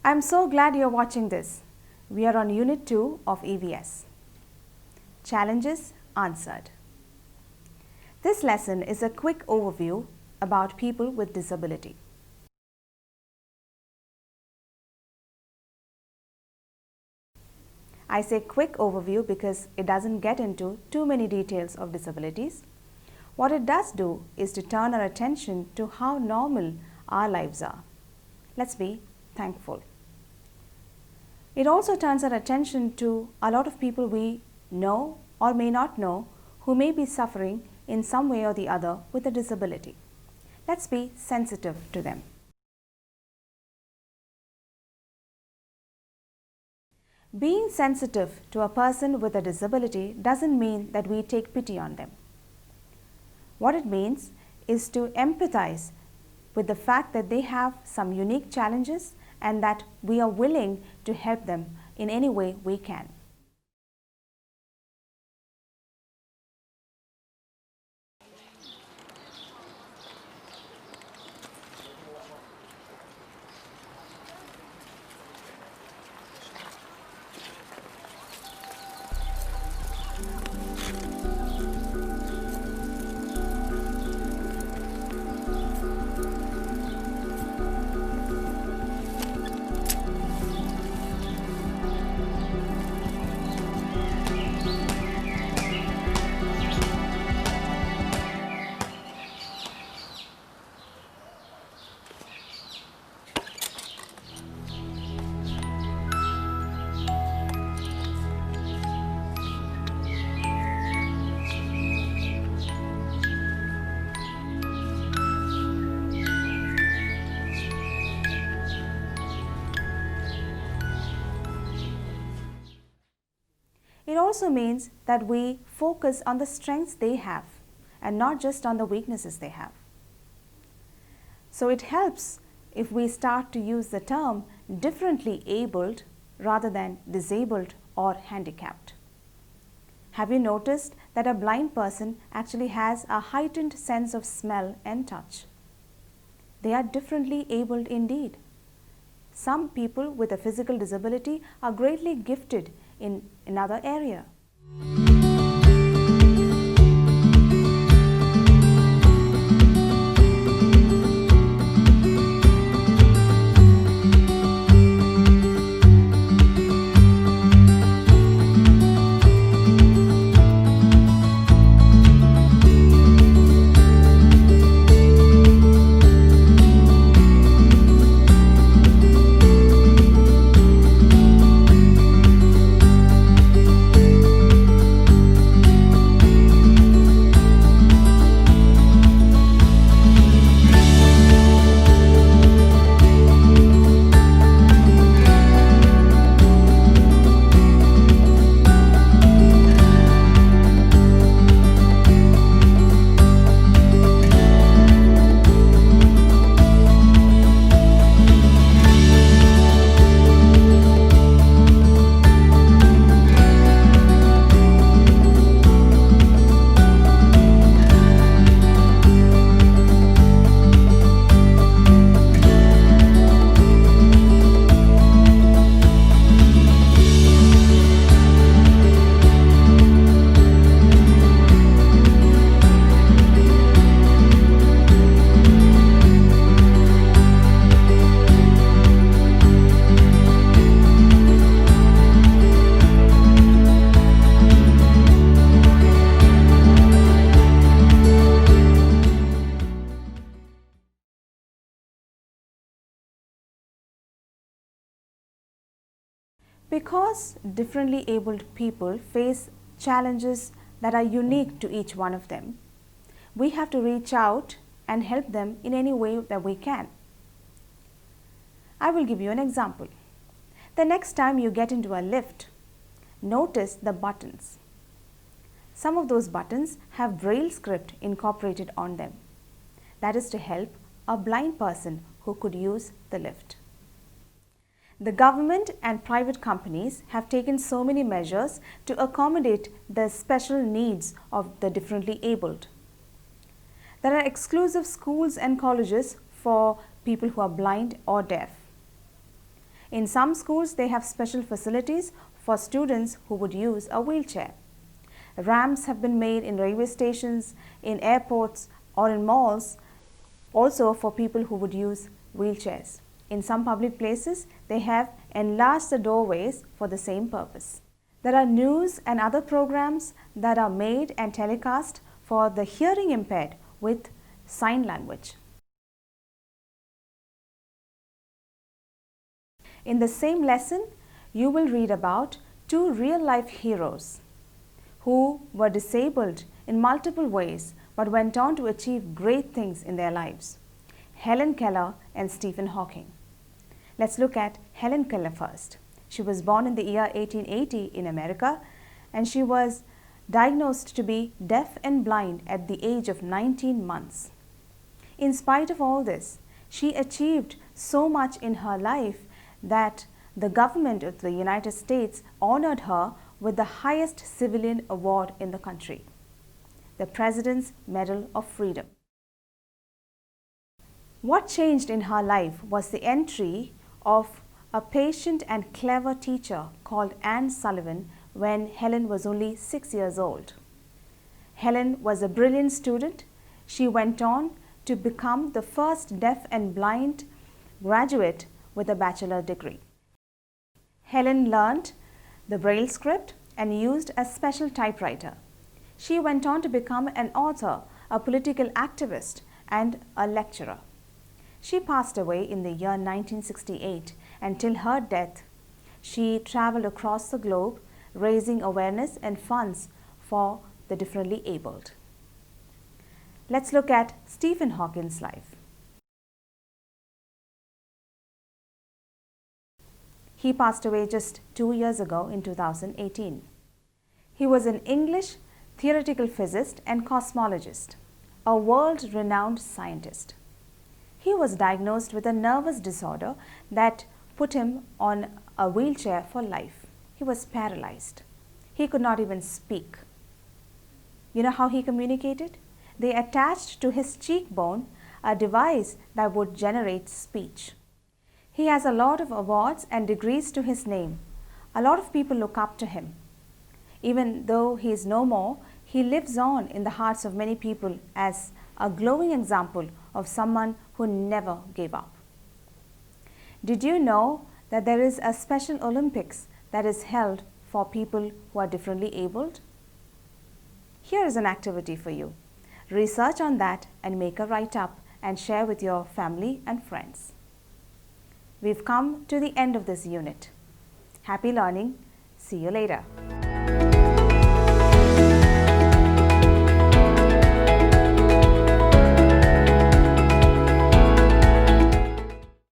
I'm so glad you're watching this. We are on Unit 2 of EVS. Challenges answered. This lesson is a quick overview about people with disability. I say quick overview because it doesn't get into too many details of disabilities. What it does do is to turn our attention to how normal our lives are. Let's be thankful. It also turns our attention to a lot of people we know or may not know who may be suffering in some way or the other with a disability. Let's be sensitive to them. Being sensitive to a person with a disability doesn't mean that we take pity on them. What it means is to empathize with the fact that they have some unique challenges and that we are willing to help them in any way we can. It also means that we focus on the strengths they have and not just on the weaknesses they have. So it helps if we start to use the term differently abled rather than disabled or handicapped. Have you noticed that a blind person actually has a heightened sense of smell and touch? They are differently abled indeed. Some people with a physical disability are greatly gifted in another area. Because differently abled people face challenges that are unique to each one of them, we have to reach out and help them in any way that we can. I will give you an example. The next time you get into a lift, notice the buttons. Some of those buttons have Braille script incorporated on them. That is to help a blind person who could use the lift. The government and private companies have taken so many measures to accommodate the special needs of the differently abled. There are exclusive schools and colleges for people who are blind or deaf. In some schools, they have special facilities for students who would use a wheelchair. Ramps have been made in railway stations, in airports, or in malls, also for people who would use wheelchairs. In some public places, they have enlarged the doorways for the same purpose. There are news and other programs that are made and telecast for the hearing impaired with sign language. In the same lesson, you will read about two real-life heroes who were disabled in multiple ways but went on to achieve great things in their lives. Helen Keller and Stephen Hawking. Let's look at Helen Keller first. She was born in the year 1880 in America, and she was diagnosed to be deaf and blind at the age of 19 months. In spite of all this, she achieved so much in her life that the government of the United States honored her with the highest civilian award in the country, the President's Medal of Freedom. What changed in her life was the entry of a patient and clever teacher called Anne Sullivan when Helen was only 6 years old. Helen was a brilliant student. She went on to become the first deaf and blind graduate with a bachelor degree. Helen learned the Braille script and used a special typewriter. She went on to become an author, a political activist, and a lecturer. She passed away in the year 1968, and till her death, she traveled across the globe raising awareness and funds for the differently abled. Let's look at Stephen Hawking's life. He passed away just 2 years ago in 2018. He was an English theoretical physicist and cosmologist, a world-renowned scientist. He was diagnosed with a nervous disorder that put him on a wheelchair for life. He was paralyzed. He could not even speak. You know how he communicated? They attached to his cheekbone a device that would generate speech. He has a lot of awards and degrees to his name. A lot of people look up to him. Even though he is no more, he lives on in the hearts of many people as a glowing example of someone who never gave up. Did you know that there is a special Olympics that is held for people who are differently abled? Here is an activity for you. Research on that and make a write-up and share with your family and friends. We've come to the end of this unit. Happy learning. See you later.